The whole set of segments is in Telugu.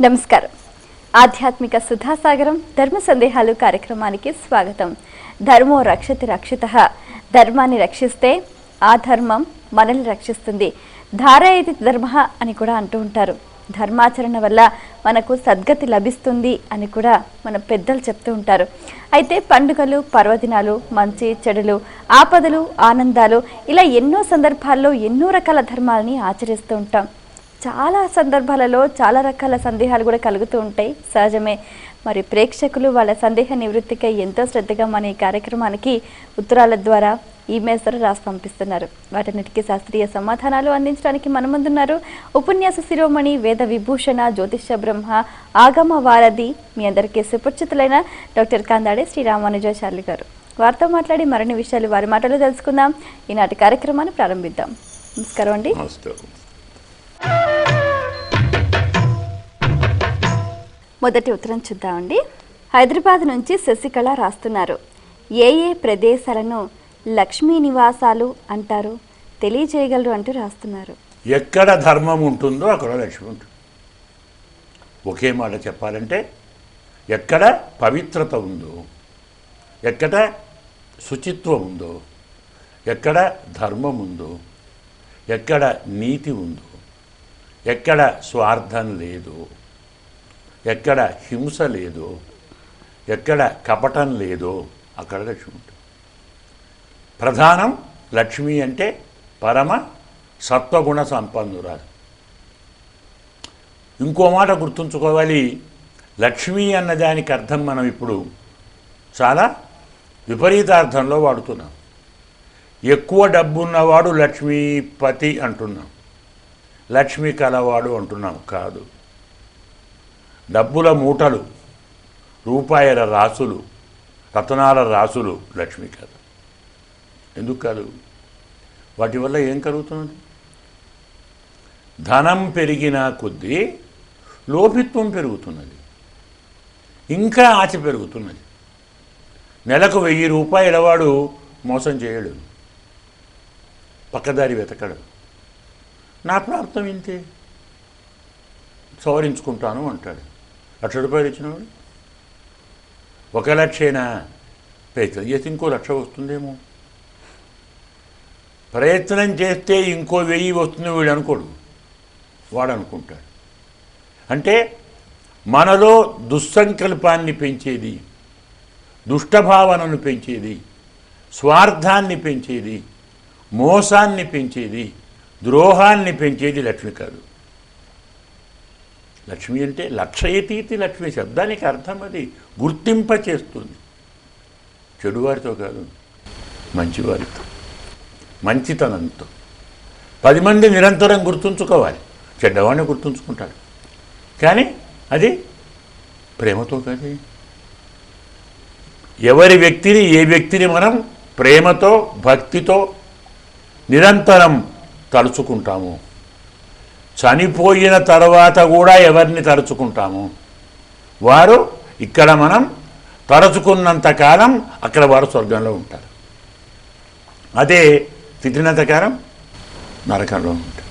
నమస్కారం. ఆధ్యాత్మిక సుధాసాగరం ధర్మ సందేహాలు కార్యక్రమానికి స్వాగతం. ధర్మో రక్షతి రక్షితః. ధర్మాన్ని రక్షిస్తే ఆ ధర్మం మనల్ని రక్షిస్తుంది. ధారయతి ధర్మః అని కూడా అంటూ ఉంటారు. ధర్మాచరణ వల్ల మనకు సద్గతి లభిస్తుంది అని కూడా మన పెద్దలు చెప్తూ ఉంటారు. అయితే పండుగలు, పర్వదినాలు, మంచి చెడులు, ఆపదలు, ఆనందాలు ఇలా ఎన్నో సందర్భాల్లో ఎన్నో రకాల ధర్మాలని ఆచరిస్తూ ఉంటాం. చాలా సందర్భాలలో చాలా రకాల సందేహాలు కూడా కలుగుతూ ఉంటాయి, సహజమే. మరి ప్రేక్షకులు వాళ్ళ సందేహ నివృత్తికై ఎంతో శ్రద్ధగా మన ఈ కార్యక్రమానికి ఉత్తరాల ద్వారా, ఈమెయిల్స్ ద్వారా రాసి పంపిస్తున్నారు. వాటన్నిటికీ శాస్త్రీయ సమాధానాలు అందించడానికి మన ముందున్నారు ఉపన్యాస శిరోమణి, వేద విభూషణ, జ్యోతిష బ్రహ్మ, ఆగమ వారధి, మీ అందరికీ సుపరిచితులైన డాక్టర్ కందాడే శ్రీరామానుజాచార్యులు గారు. వారితో మాట్లాడి మరిన్ని విషయాలు వారి మాటలు తెలుసుకుందాం. ఈనాటి కార్యక్రమాన్ని ప్రారంభిద్దాం. నమస్కారం అండి. మొదటి ఉత్తరం చూద్దామండి. హైదరాబాద్ నుంచి శశికళ రాస్తున్నారు. ఏ ప్రదేశాలను లక్ష్మీ నివాసాలు అంటారు తెలియజేయగలరు అంటూ రాస్తున్నారు. ఎక్కడ ధర్మం ఉంటుందో అక్కడ లక్ష్మి ఉంటుంది. ఒకే మాట చెప్పాలంటే ఎక్కడ పవిత్రత ఉందో, ఎక్కడ శుచిత్వం ఉందో, ఎక్కడ ధర్మం ఉందో, ఎక్కడ నీతి ఉందో, ఎక్కడ స్వార్థం లేదు, ఎక్కడ హింస లేదో, ఎక్కడ కపటం లేదో అక్కడ లక్ష్మి ఉంటుంది. ప్రధానం లక్ష్మి అంటే పరమ సత్వగుణ సంపన్నురాలు. ఇంకో మాట గుర్తుంచుకోవాలి, లక్ష్మి అన్నదానికి అర్థం మనం ఇప్పుడు చాలా విపరీతార్థంలో వాడుతున్నాం. ఎక్కువ డబ్బున్నవాడు లక్ష్మీపతి అంటున్నాం, లక్ష్మి కలవాడు అంటున్నాం. కాదు, డబ్బుల మూటలు, రూపాయల రాసులు, రతనాల రాసులు లక్ష్మి కాదు. ఎందుకు కాదు? వాటి వల్ల ఏం కలుగుతున్నది? ధనం పెరిగిన కొద్దీ లోభిత్వం పెరుగుతున్నది, ఇంకా ఆశ పెరుగుతున్నది. నెలకు 1000 రూపాయల వాడు మోసం చేయడు, పక్కదారి వెతకడు. నా ప్రాప్తం ఇంతే, సవరించుకుంటాను అంటాడు. 1,00,000 రూపాయలు ఇచ్చినవాడు 1,00,000 ప్రయత్నం చేస్తే ఇంకో 1,00,000 వస్తుందేమో, ప్రయత్నం చేస్తే ఇంకో 1000 వస్తుంది వీడు అనుకోడు, వాడు అనుకుంటాడు. అంటే మనలో దుస్సంకల్పాన్ని పెంచేది, దుష్టభావనను పెంచేది, స్వార్థాన్ని పెంచేది, మోసాన్ని పెంచేది, ద్రోహాన్ని పెంచేది లక్ష్మి కాదు. లక్ష్మి అంటే లక్షయతీతి లక్ష్మి శబ్దానికి అర్థం అది గుర్తింప చేస్తుంది. చెడువారితో కాదు, మంచివారితో, మంచితనంతో. 10 మంది నిరంతరం గుర్తుంచుకోవాలి, చెడ్డవాడిని గుర్తుంచుకుంటాడు, కానీ అది ప్రేమతో కాదు. ఎవరి వ్యక్తిని, ఏ వ్యక్తిని మనం ప్రేమతో, భక్తితో నిరంతరం తలుచుకుంటాము, చనిపోయిన తర్వాత కూడా ఎవరిని తలుచుకుంటాము, వారు ఇక్కడ మనం తలుచుకున్నంతకాలం అక్కడ వారు స్వర్గంలో ఉంటారు. అదే తిట్టినంతకాలం నరకంలో ఉంటారు.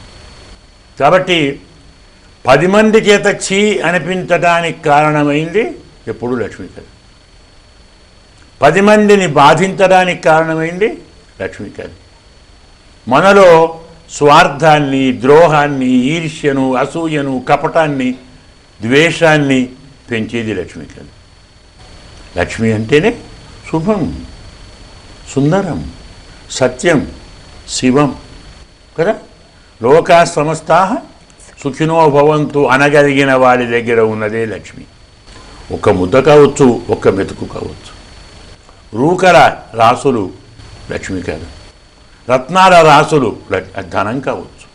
కాబట్టి 10 మంది చేత చీ అనిపించడానికి కారణమైంది ఎప్పుడు లక్ష్మి కాదు. 10 మందిని బాధించడానికి కారణమైంది లక్ష్మి కాదు. మనలో స్వార్థాన్ని, ద్రోహాన్ని, ఈర్ష్యను, అసూయను, కపటాన్ని, ద్వేషాన్ని పెంచేది లక్ష్మి కాదు. లక్ష్మి అంటేనే శుభం, సుందరం, సత్యం, శివం కదా. లోకా సమస్తాః సుఖినో భవంతు అనగలిగిన వాడి దగ్గర ఉన్నదే లక్ష్మి. ఒక ముద్ద కావచ్చు, ఒక మెతుకు కావచ్చు. రూకల రాసులు లక్ష్మి కాదు, రత్నాల రాసులు ధనం కావచ్చు.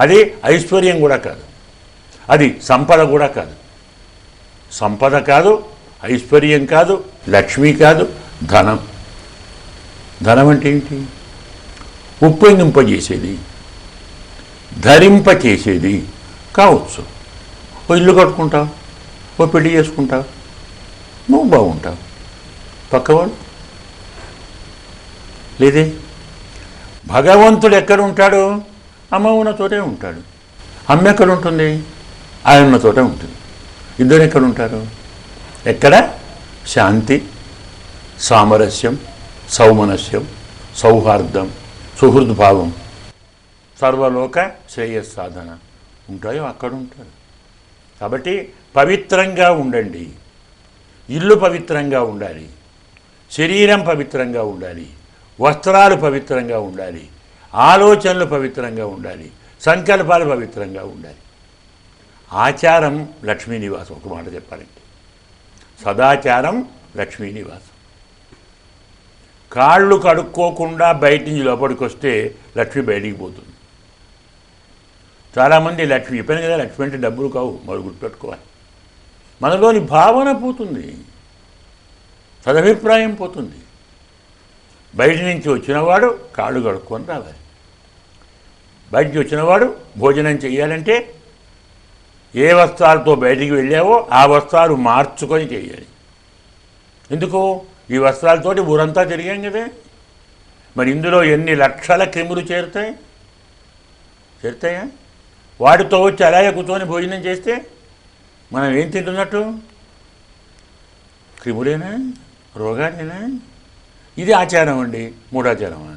అది ఐశ్వర్యం కూడా కాదు, అది సంపద కూడా కాదు. సంపద కాదు, ఐశ్వర్యం కాదు, లక్ష్మి కాదు, ధనం. ధనం అంటే ఏంటి? ఉప్పొంగింపజేసేది, ధరింపచేసేది కావచ్చు. ఓ ఇల్లు కట్టుకుంటావు, ఓ పెళ్లి చేసుకుంటావు, నువ్వు బాగుంటావు, పక్కవాడు లేదే. భగవంతుడు ఎక్కడ ఉంటాడు? అమ్మ ఉన్నతోటే ఉంటాడు. అమ్మ ఎక్కడ ఉంటుంది? ఆయన ఉన్నతోటే ఉంటుంది. ఇద్దరు ఎక్కడ ఉంటారు? ఎక్కడ శాంతి, సామరస్యం, సౌమనస్యం, సౌహార్దం, సుహృద్భావం, సర్వలోక శ్రేయస్ సాధన ఉంటాయో అక్కడ ఉంటారు. కాబట్టి పవిత్రంగా ఉండండి. ఇల్లు పవిత్రంగా ఉండాలి, శరీరం పవిత్రంగా ఉండాలి, వస్త్రాలు పవిత్రంగా ఉండాలి, ఆలోచనలు పవిత్రంగా ఉండాలి, సంకల్పాలు పవిత్రంగా ఉండాలి. ఆచారం లక్ష్మీ నివాసం. ఒక మాట చెప్పాలంటే సదాచారం లక్ష్మీ నివాసం. కాళ్ళు కడుక్కోకుండా బయట నుంచి లోపలికి వస్తే లక్ష్మి బయటికి పోతుంది. చాలామంది లక్ష్మి చెప్పాను కదా, లక్ష్మి అంటే డబ్బులు కావు, మరి గుర్తుపెట్టుకోవాలి. మనలోని భావన పోతుంది, సదభిప్రాయం పోతుంది. బయట నుంచి వచ్చినవాడు కాళ్ళు కడుక్కొని రావాలి. బయట నుంచి వచ్చినవాడు భోజనం చేయాలంటే ఏ వస్త్రాలతో బయటికి వెళ్ళావో ఆ వస్త్రాలు మార్చుకొని చేయాలి. ఎందుకు? ఈ వస్త్రాలతోటి ఊరంతా తిరిగాం కదా. మరి ఇందులో ఎన్ని లక్షల క్రిములు చేరుతాయా? వాటితో వచ్చి అలాగే కూర్చొని భోజనం చేస్తే మనం ఏం తింటున్నట్టు? క్రిములేనా, రోగాలేనా? ఇది ఆచారం అండి. మూఢాచారమా?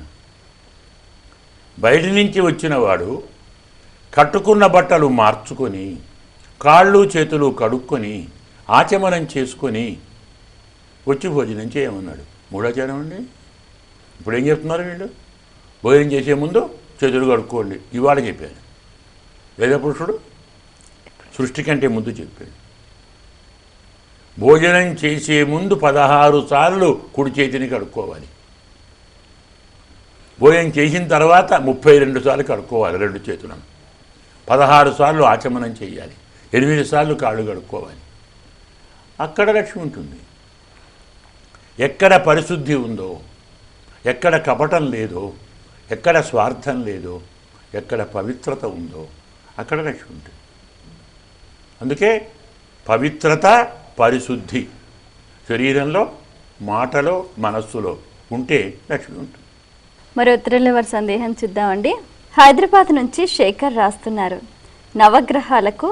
బయట నుంచి వచ్చిన వాడు కట్టుకున్న బట్టలు మార్చుకొని, కాళ్ళు చేతులు కడుక్కొని, ఆచమనం చేసుకొని వచ్చి భోజనం చేయమన్నాడు. మూఢాచారం అండి. ఇప్పుడు ఏం చెప్తున్నారు వీళ్ళు? భోజనం చేసే ముందు చేతులు కడుక్కోండి ఇవాళ చెప్పాడు. వేదపురుషుడు సృష్టి కంటే ముందు చెప్పాడు. భోజనం చేసే ముందు 16 సార్లు కుడి చేతిని కడుక్కోవాలి. భోజనం చేసిన తర్వాత 32 సార్లు కడుక్కోవాలి 2 చేతులను. 16 సార్లు ఆచమనం చేయాలి. 8 సార్లు కాళ్ళు కడుక్కోవాలి. అక్కడ లక్ష్మి ఉంటుంది. ఎక్కడ పరిశుద్ధి ఉందో, ఎక్కడ కపటం లేదో, ఎక్కడ స్వార్థం లేదో, ఎక్కడ పవిత్రత ఉందో అక్కడ లక్ష్మి ఉంటుంది. అందుకే పవిత్రత, పరిశుద్ధి శరీరంలో, మాటలో, మనస్సులో ఉంటే లక్ష్మి ఉంటుంది. మరి ఉత్తరంలో వారి సందేహం చూద్దామండి. హైదరాబాద్ నుంచి శేఖర్ రాస్తున్నారు, నవగ్రహాలకు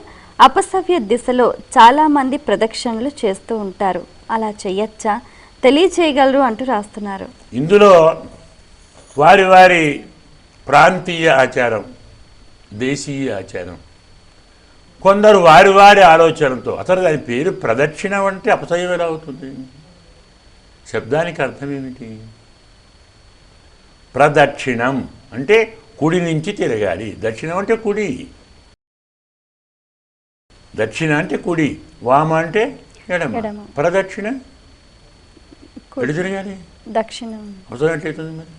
అపసవ్య దిశలో చాలామంది ప్రదక్షిణలు చేస్తూ ఉంటారు, అలా చెయ్యొచ్చా, తెలియచేయగలరు అంటూ రాస్తున్నారు. ఇందులో వారి వారి ప్రాంతీయ ఆచారం, దేశీయ ఆచారం, కొందరు వారి వారి ఆలోచనతో, అసలు దాని పేరు ప్రదక్షిణం అంటే అపసవ్యం ఎలా అవుతుంది? శబ్దానికి అర్థం ఏమిటి? ప్రదక్షిణం అంటే కుడి నుంచి తిరగాలి. దక్షిణం అంటే కుడి, దక్షిణ అంటే కుడి, వామ అంటే ఎడమ. ప్రదక్షిణ ఎటు తిరగాలి? దక్షిణం. అవసరం ఎట్లయితుంది మరి?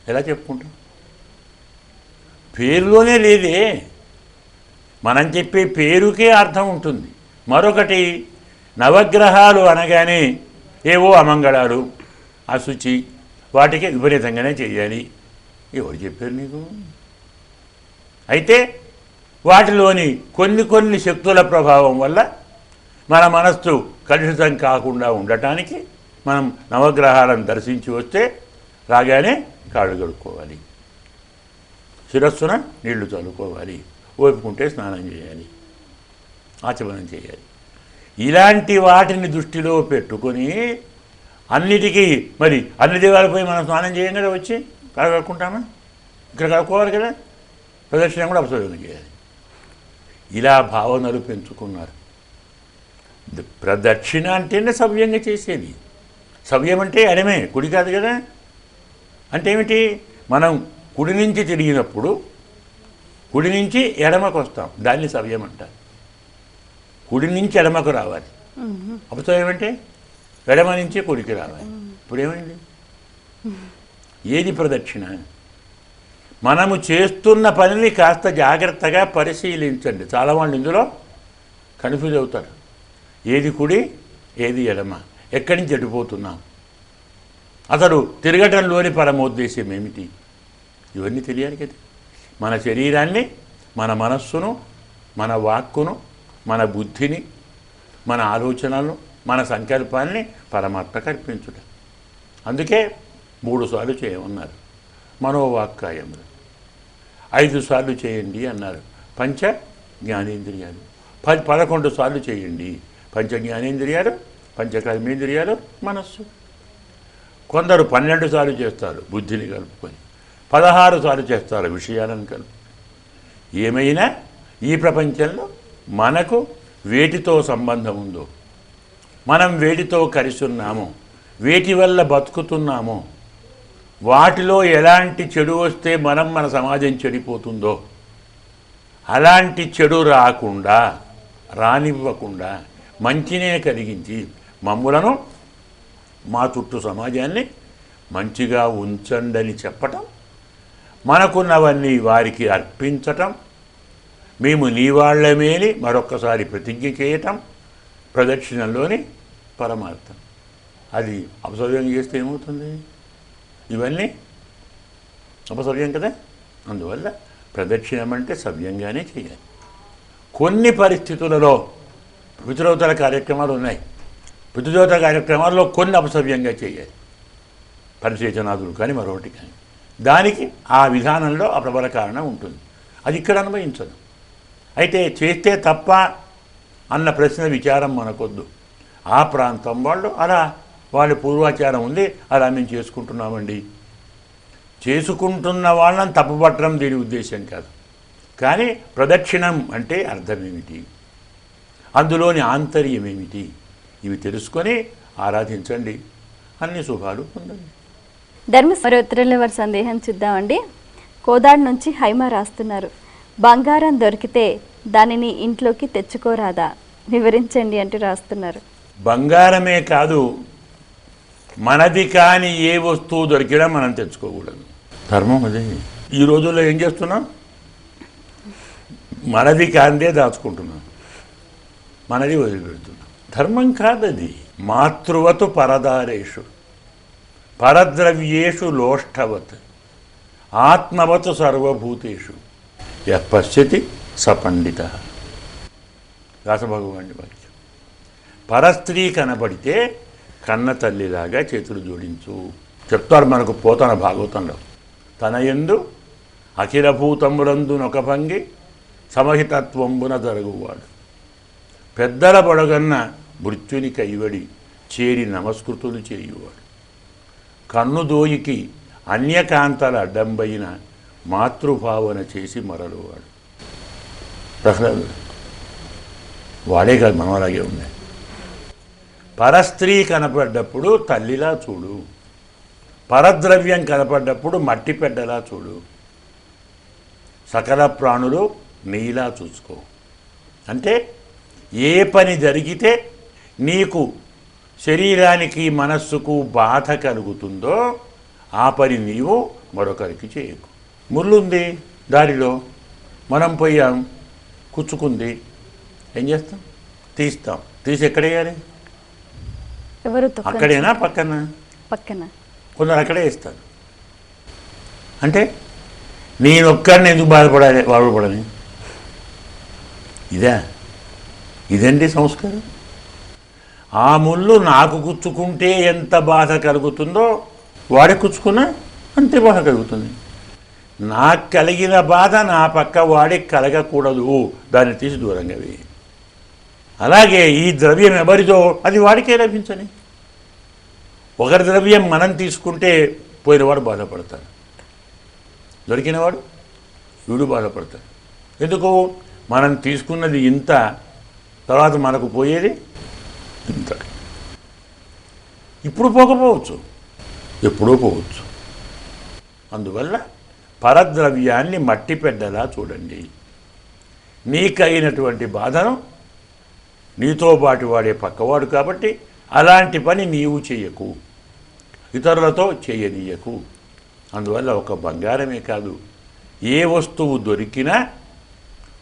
ఎలా చెప్పుకుంటాం? పేరులోనే లేదే. మనం చెప్పే పేరుకే అర్థం ఉంటుంది. మరొకటి, నవగ్రహాలు అనగానే ఏవో అమంగళాలు, అశుచి, వాటికి విపరీతంగానే చేయాలి. ఎవరు చెప్పారు నీకు? అయితే వాటిలోని కొన్ని శక్తుల ప్రభావం వల్ల మన మనస్సు కలుషితం కాకుండా ఉండటానికి మనం నవగ్రహాలను దర్శించి వస్తే రాగానే కాళ్ళు కడుక్కోవాలి, శిరస్సున నీళ్లు చల్లుకోవాలి, ఓపుకుంటే స్నానం చేయాలి, ఆచమనం చేయాలి. ఇలాంటి వాటిని దృష్టిలో పెట్టుకొని అన్నిటికీ మరి అన్ని దేవాలపై మనం స్నానం చేయం కదా, వచ్చి కడుక్కుంటామా? ఇక్కడ కడుక్కోవాలి కదా. ప్రదక్షిణ కూడా అపసవ్యం చేయాలి. ఇలా భావనలు పెంచుకున్నారు. ప్రదక్షిణ అంటేనే సవ్యంగా చేసేది. సవ్యం అంటే ఎడమే, కుడి కాదు కదా. అంటే ఏమిటి? మనం కుడి నుంచి తిరిగినప్పుడు కుడి నుంచి ఎడమకు వస్తాం, దాన్ని సవ్యం అంటారు. కుడి నుంచి ఎడమకు రావాలి. అపసవ్యం అంటే ఎడమ నుంచి కుడికి రావాలి. ఇప్పుడు ఏమైంది? ఏది ప్రదక్షిణ? మనము చేస్తున్న పనిని కాస్త జాగ్రత్తగా పరిశీలించండి. చాలామంది ఇందులో కన్ఫ్యూజ్ అవుతారు. ఏది కుడి, ఏది ఎడమ, ఎక్కడి నుంచి ఎడిపోతున్నాం, అసలు తిరగటంలోని పరమోద్దేశం ఏమిటి? ఇవన్నీ తెలియాలి కదా. మన శరీరాన్ని, మన మనస్సును, మన వాక్కును, మన బుద్ధిని, మన ఆలోచనలను, మన సంకల్పాన్ని పరమాత్మకు అర్పించుట. అందుకే 3 సార్లు చేయమన్నారు మనోవాక్కాయములు. 5 సార్లు చేయండి అన్నారు పంచ జ్ఞానేంద్రియాలు. 11 సార్లు చేయండి. పంచజ్ఞానేంద్రియాలు, పంచకర్మేంద్రియాలు, మనస్సు. కొందరు 12 సార్లు చేస్తారు బుద్ధిని కలుపుకొని, 16 సార్లు చేస్తారు విషయాలను కలుపు. ఏమైనా ఈ ప్రపంచంలో మనకు వేటితో సంబంధం ఉందో, మనం వేటితో కలిసి ఉన్నామో, వేటి వల్ల బతుకుతున్నామో, వాటిలో ఎలాంటి చెడు వస్తే మన సమాజం చెడిపోతుందో అలాంటి చెడు రాకుండా, రానివ్వకుండా మంచినే కలిగించి మమ్ములను, మా చుట్టూ సమాజాన్ని మంచిగా ఉంచండని చెప్పటం, మనకున్నవన్నీ వారికి అర్పించటం, మేము నీ వాళ్ళమేని మరొక్కసారి ప్రతిజ్ఞ చేయటం ప్రదక్షిణంలోని పరమార్థం. అది అపసవ్యం చేస్తే ఏమవుతుంది? ఇవన్నీ అపసవ్యం కదా. అందువల్ల ప్రదక్షిణం అంటే సవ్యంగానే చేయాలి. కొన్ని పరిస్థితులలో పితృదేవతల కార్యక్రమాలు ఉన్నాయి. పితృదేవతల కార్యక్రమాల్లో కొన్ని అపసవ్యంగా చేయాలి, పరిసేచనాదులు కానీ మరొకటి కానీ. దానికి ఆ విధానంలో ఆ ప్రబల కారణం ఉంటుంది. అది ఇక్కడ అనుభవించదు. అయితే చేస్తే తప్ప అన్న ప్రశ్న విచారం మనకొద్దు. ఆ ప్రాంతం వాళ్ళు అలా వాళ్ళ పూర్వాచారం ఉంది, అలా మేము చేసుకుంటున్నామండి. చేసుకుంటున్న వాళ్ళని తప్పుపట్టడం దీని ఉద్దేశం కాదు. కానీ ప్రదక్షిణం అంటే అర్థం ఏమిటి, అందులోని ఆంతర్యం ఏమిటి, ఇవి తెలుసుకొని ఆరాధించండి, అన్ని శుభాలు పొందండి. మరో ఉత్తరంలో వారి సందేహం చూద్దామండి. కోదాడు నుంచి హైమ రాస్తున్నారు. బంగారం దొరికితే దానిని ఇంట్లోకి తెచ్చుకోరాదా, వివరించండి అంటూ రాస్తున్నారు. బంగారమే కాదు, మనది కాని ఏ వస్తువు దొరికినా మనం తెచ్చుకోకూడదు. ధర్మం అదే. ఈ రోజుల్లో ఏం చేస్తున్నాం? మనది కాందే దాచుకుంటున్నాం, మనది వదిలిపెడుతున్నాం. ధర్మం కాదది. మాతృవతు పరదారేషు పరద్రవ్యేషు లోష్టవత్ ఆత్మవత్ సర్వభూతేషు యపశ్యతి సపండిత. వ్యాసభగవాని వాక్యం. పరస్త్రీ కనబడితే కన్న తల్లిలాగా చేతులు జోడించు చెప్తాడు మనకు పోతన భాగవతంలో. తన యందు అఖిలభూతములందు నొకభంగి సమహితత్వంబున జరుగువాడు. పెద్దల బొడగన్న మృత్యుని కైవడి చేరి నమస్కృతులు చేయువాడు. కన్నుదోయికి అన్యకాంతల అడ్డంబైన మాతృభావన చేసి మరలువాడు. ప్రహ్లాదుడు వాడే కాదు, మనవలాగే ఉంది. పరస్త్రీ కనపడ్డప్పుడు తల్లిలా చూడు, పరద్రవ్యం కనపడ్డప్పుడు మట్టి పెడ్డలా చూడు, సకల ప్రాణులు నీలా చూసుకో. అంటే ఏ పని జరిగితే నీకు శరీరానికి మనస్సుకు బాధ కలుగుతుందో ఆ పని నీవు మరొకరికి చేయకు. ముళ్ళుంది దారిలో, మనం పోయాం, కుచ్చుకుంది, ఏం చేస్తాం? తీస్తాం. తీసి ఎక్కడేయాలి? ఎవరు? అక్కడేనా పక్కన? పక్కన. కొందరు అక్కడే వేస్తారు. అంటే నేనొక్కడిని ఎందుకు బాధపడాలి, బాధపడని? ఇదండి సంస్కారం. ఆ ముళ్ళు నాకు గుచ్చుకుంటే ఎంత బాధ కలుగుతుందో వాడికి గుచ్చుకున్నా అంతే బాధ కలుగుతుంది. నాకు కలిగిన బాధ నా పక్క వాడికి కలగకూడదు, దాన్ని తీసి దూరంగా వేయి. అలాగే ఈ ద్రవ్యం ఎవరిదో అది వాడికే లభించని. ఒకరి ద్రవ్యం మనం తీసుకుంటే పోయినవాడు బాధపడతాడు, దొరికినవాడు వీడు బాధపడతాడు. ఎందుకు? మనం తీసుకున్నది ఇంత, తర్వాత మనకు పోయేది ఇంత. ఇప్పుడు పోకపోవచ్చు, ఎప్పుడూ పోవచ్చు. అందువల్ల పరద్రవ్యాన్ని మట్టి పెడ్డలా చూడండి. నీకైనటువంటి బాధను నీతో పాటు వాడే పక్కవాడు కాబట్టి అలాంటి పని నీవు చేయకు, ఇతరులతో చేయనీయకు. అందువల్ల ఒక బంగారమే కాదు, ఏ వస్తువు దొరికినా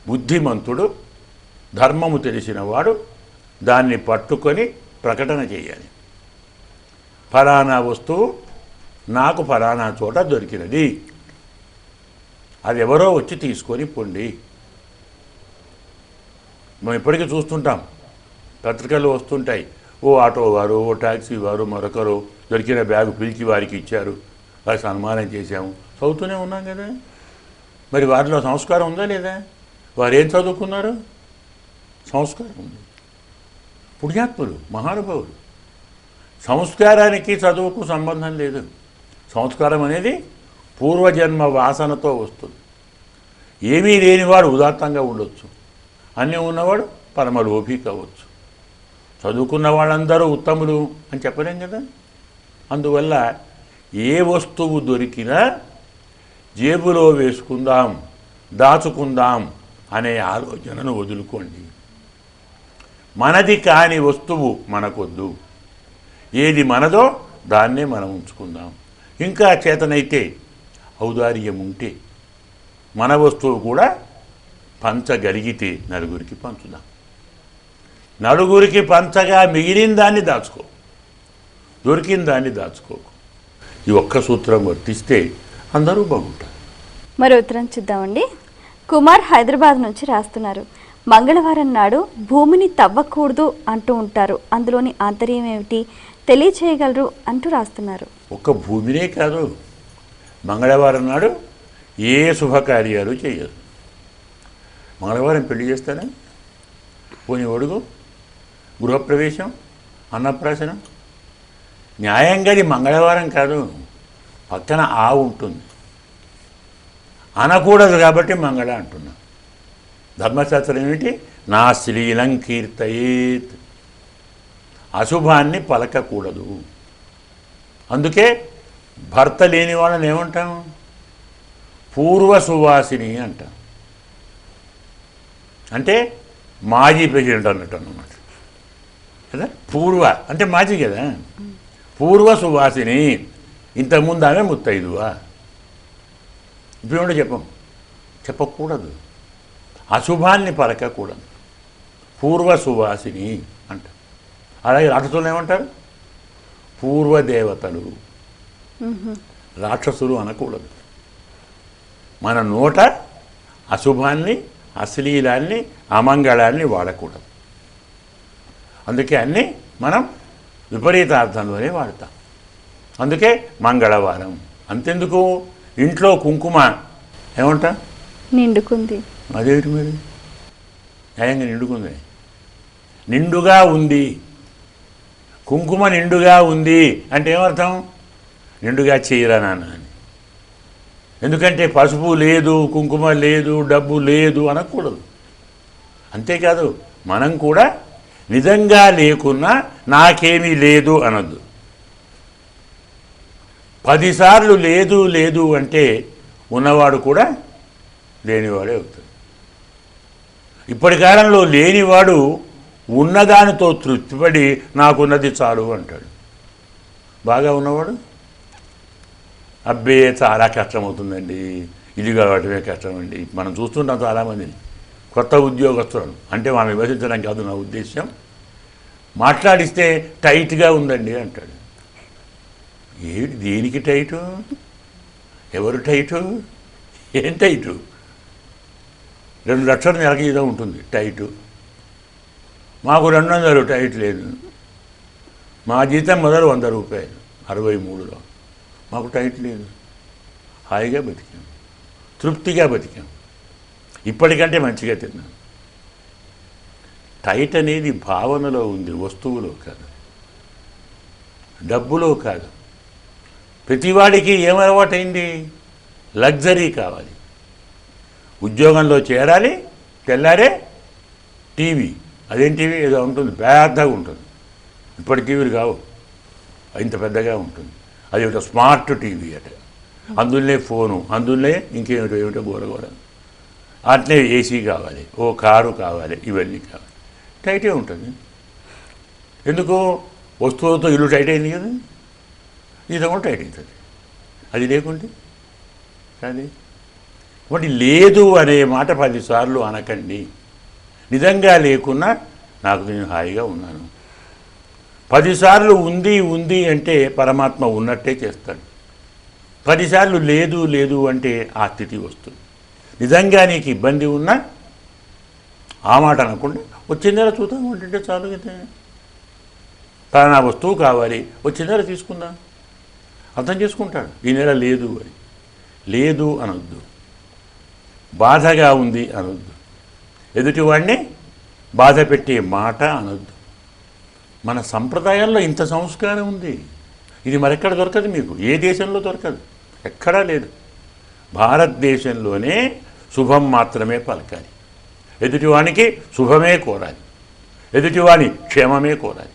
బుద్ధిమంతుడు, ధర్మము తెలిసినవాడు దాన్ని పట్టుకొని ప్రకటన చేయాలి. ఫలానా వస్తువు నాకు ఫలానా చోట దొరికినది, అది ఎవరో వచ్చి తీసుకొని పొండి. మనం ఇప్పటికీ చూస్తుంటాం, పత్రికలు వస్తుంటాయి. ఓ ఆటో వారు, ఓ ట్యాక్సీ వారు, మరొకరు దొరికిన బ్యాగు పిలిచి వారికి ఇచ్చారు, వారికి సన్మానం చేశాము, చదువుతూనే ఉన్నాం కదా. మరి వారిలో సంస్కారం ఉందా లేదా? వారు ఏం చదువుకున్నారు? సంస్కారం ఉంది. పుణ్యాత్ములు, మహానుభావులు. సంస్కారానికి చదువుకు సంబంధం లేదు. సంస్కారం అనేది పూర్వజన్మ వాసనతో వస్తుంది. ఏమీ లేనివాడు ఉదాత్తంగా ఉండొచ్చు, అన్నీ ఉన్నవాడు పరమలోభి కావచ్చు. చదువుకున్న వాళ్ళందరూ ఉత్తములు అని చెప్పలేం కదా. అందువల్ల ఏ వస్తువు దొరికినా జేబులో వేసుకుందాం, దాచుకుందాం అనే ఆలోచనను వదులుకోండి. మనది కాని వస్తువు మనకొద్దు. ఏది మనదో దాన్నే మనం ఉంచుకుందాం. ఇంకా చేతనైతే ఔదార్యం ఉంటే మన వస్తువు కూడా పంచగలిగితే నలుగురికి పంచుదాం. నలుగురికి పంచగా మిగిలిన దాన్ని దాచుకో, దొరికిన దాన్ని దాచుకోకు. ఈ ఒక్క సూత్రం వర్తిస్తే అందరూ బాగుంటారు. మరో ఉత్తరం చూద్దామండి. కుమార్ హైదరాబాద్ నుంచి రాస్తున్నారు. మంగళవారం నాడు భూమిని తవ్వకూడదు అంటూ ఉంటారు, అందులోని ఆంతర్యం ఏమిటి తెలియచేయగలరు అంటూ రాస్తున్నారు. ఒక్క భూమినే కాదు, మంగళవారం నాడు ఏ శుభకార్యాలు చేయరు. మంగళవారం పెళ్లి చేస్తారా? పోని ఒడుగు, గృహప్రవేశం, అన్నప్రాసనం. న్యాయంగాని మంగళవారం కాదు, పక్కన ఆ ఉంటుంది, అనకూడదు కాబట్టి మంగళ అంటున్నా. ధర్మశాస్త్రం ఏమిటి? నా శ్లీలం కీర్తయేత్, అశుభాన్ని పలకకూడదు. అందుకే భర్త లేని వాళ్ళని ఏమంటాం? పూర్వ సువాసిని అంటాం. అంటే మాజీ ప్రెసిడెంట్ అన్నట్టు అన్నమాట కదా. పూర్వ అంటే మాజీ కదా. పూర్వ సువాసిని, ఇంతకుముందు ఆమె ముత్తైదువా. ఇప్పుడు ఏమిటో చెప్పకూడదు. అశుభాన్ని పలకకూడదు. పూర్వ సువాసిని అంట. అలాగే రాక్షసులు ఏమంటారు? పూర్వదేవతలు. రాక్షసులు అనకూడదు. మన నోట అశుభాన్ని, అశ్లీలాన్ని, అమంగళాన్ని వాడకూడదు. అందుకే అన్నీ మనం విపరీతార్థంలోనే వాడతాం. అందుకే మంగళవారం. అంతెందుకు, ఇంట్లో కుంకుమ ఏమంటా? నిండుకుంది. అదేమిటి మరి? న్యాయంగా నిండుకుంది, నిండుగా ఉంది. కుంకుమ నిండుగా ఉంది అంటే ఏమర్థం? నిండుగా చేయరా నాన్న అని. ఎందుకంటే పసుపు లేదు, కుంకుమ లేదు, డబ్బు లేదు అనకూడదు. అంతేకాదు, మనం కూడా నిజంగా లేకున్నా నాకేమీ లేదు అనొద్దు. 10 సార్లు లేదు లేదు అంటే ఉన్నవాడు కూడా లేనివాడే అవుతాడు. ఇప్పటి కాలంలో లేనివాడు ఉన్నదానితో తృప్తిపడి నాకున్నది చాలు అంటాడు. బాగా ఉన్నవాడు అబ్బే చాలా కష్టమవుతుందండి, ఇది కావటమే కష్టమండి. మనం చూస్తుంటాం చాలామందిని, కొత్త ఉద్యోగస్తులను. అంటే మనం విమర్శించడం కాదు నా ఉద్దేశం. మాట్లాడిస్తే టైట్గా ఉందండి అంటాడు. ఏమిటి, దేనికి టైటు? ఎవరు టైటు? ఏం టైటు? 2 లక్షల నెలకి ఏదో ఉంటుంది టైటు. మాకు 200 టైట్ లేదు. మా జీతం మొదలు 100 రూపాయలు 63లో. మాకు టైట్ లేదు. హాయిగా బతికాం, తృప్తిగా బతికాం, ఇప్పటికంటే మంచిగా తిన్నాం. టైట్ అనేది భావనలో ఉంది, వస్తువులో కాదు, డబ్బులో కాదు. ప్రతివాడికి ఏం అలవాటైంది? లగ్జరీ కావాలి. ఉద్యోగంలో చేరాలి, తెల్లారే టీవీ. అదేం టీవీ? ఏదో ఉంటుంది, పెద్దగా ఉంటుంది. ఇప్పటి టీవీలు కావు, ఇంత పెద్దగా ఉంటుంది. అది ఒక స్మార్ట్ టీవీ అట. అందులోనే ఫోను, అందులోనే ఏమిటో గోరగోర. అట్లే ఏసీ కావాలి, ఓ కారు కావాలి, ఇవన్నీ కావాలి. టైటే ఉంటుంది. ఎందుకు? వస్తువులతో ఇల్లు టైట్ అయింది కదా, ఇది కూడా టైట్ అవుతుంది. అది లేకుంటే కానీ కాబట్టి లేదు అనే మాట 10 సార్లు అనకండి. నిజంగా లేకున్నా నాకు నేను హాయిగా ఉన్నాను. 10 సార్లు ఉంది ఉంది అంటే పరమాత్మ ఉన్నట్టే చేస్తాడు. 10 సార్లు లేదు లేదు అంటే ఆ స్థితి వస్తుంది. నిజంగా నీకు ఇబ్బంది ఉన్నా ఆ మాట అనకుండా వచ్చే నెల చూద్దాం అంటే చాలు కదా. పలానా వస్తువు కావాలి, వచ్చే నెల తీసుకుందాం. అర్థం చేసుకుంటాడు. ఈ నెల లేదు అని. లేదు అనొద్దు, బాధగా ఉంది అనొద్దు. ఎదుటివాడిని బాధ పెట్టే మాట అనొద్దు. మన సంప్రదాయాల్లో ఇంత సంస్కారం ఉంది. ఇది మరెక్కడ దొరకదు, మీకు ఏ దేశంలో దొరకదు, ఎక్కడా లేదు. భారతదేశంలోనే శుభం మాత్రమే పలకాలి, ఎదుటివానికి శుభమే కోరాలి, ఎదుటివాని క్షేమమే కోరాలి,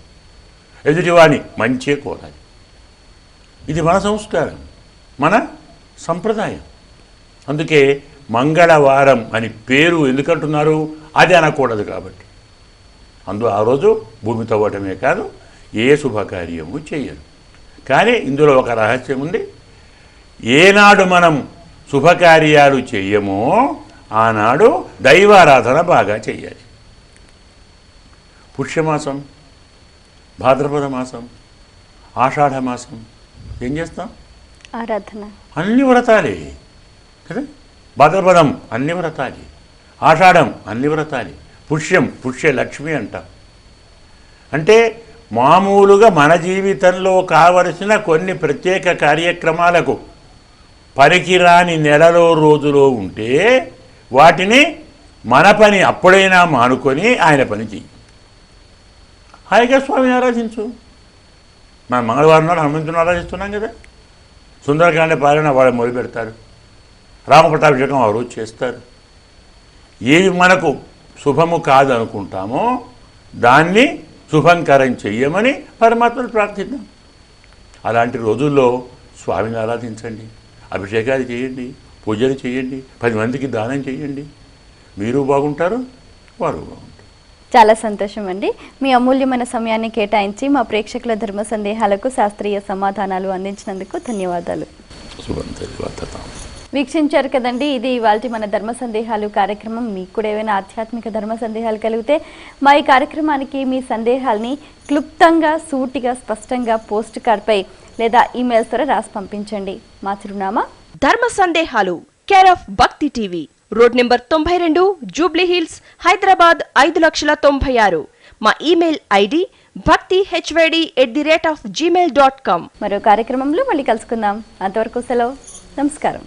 ఎదుటివాని మంచే కోరాలి. ఇది మన సంస్కారం, మన సంప్రదాయం. అందుకే మంగళవారం అని పేరు ఎందుకంటున్నారు? అది అనకూడదు కాబట్టి. ఆ రోజు భూమి తవ్వటమే కాదు, ఏ శుభకార్యము చేయరు. కానీ ఇందులో ఒక రహస్యం ఉంది. ఏనాడు మనం శుభకార్యాలు చెయ్యమో ఆనాడు దైవారాధన బాగా చెయ్యాలి. పుష్యమాసం, భాద్రపద మాసం, ఆషాఢ మాసం ఏం చేస్తాం? ఆరాధన. అన్ని వ్రతాలే కదా. భాద్రపదం అన్ని వ్రతాలే, ఆషాఢం అన్ని వ్రతాలే, పుష్యం పుష్యలక్ష్మి అంటాం. అంటే మామూలుగా మన జీవితంలో కావలసిన కొన్ని ప్రత్యేక కార్యక్రమాలకు పనికిరాని నెలలో రోజులో ఉంటే వాటిని మన పని అప్పుడైనా మానుకొని ఆయన పని చెయ్యి. హాయిగా స్వామిని ఆరాధించు. మన మంగళవారం నాడు హనుమంతుని ఆరాధిస్తున్నాం కదా. సుందరకాండ పాలన వాళ్ళు మొదలు పెడతారు, రామకృతాభిషేకం ఆ రోజు చేస్తారు. ఏవి మనకు శుభము కాదనుకుంటామో దాన్ని శుభంకరం చెయ్యమని పరమాత్మను ప్రార్థిద్దాం. అలాంటి రోజుల్లో స్వామిని ఆరాధించండి, అభిషేకాలు చేయండి, పూజలు చేయండి, 10 మందికి దానం చేయండి. మీరు బాగుంటారు, వారు బాగుంటారు. చాలా సంతోషం అండి. మీ అమూల్యమైన సమయాన్ని కేటాయించి మా ప్రేక్షకుల ధర్మ సందేహాలకు శాస్త్రీయ సమాధానాలు అందించినందుకు ధన్యవాదాలు. వీక్షించారు కదండి, ఇది ఇవాల్టి మన ధర్మ సందేహాలు కార్యక్రమం. మీకు కూడా ఏవైనా ఆధ్యాత్మిక ధర్మ సందేహాలు కలిగితే మా ఈ కార్యక్రమానికి మీ సందేహాల్ని క్లుప్తంగా, సూటిగా, స్పష్టంగా పోస్ట్ కార్డ్పై లేదా ఈమెయిల్స్ ద్వారా రాసి పంపించండి. మా చిరునామా ధర్మ సందేహాలు, కేర్ ఆఫ్ భక్తి TV, road number 92, Jubilee hills, Hyderabad 5,96,000. మా ఈమెయిల్ ఐడి bhaktihyd@gmail.com. మరో కార్యక్రమంలో మళ్ళీ కలుసుకుందాం. అంతవరకు సెలవు. నమస్కారం.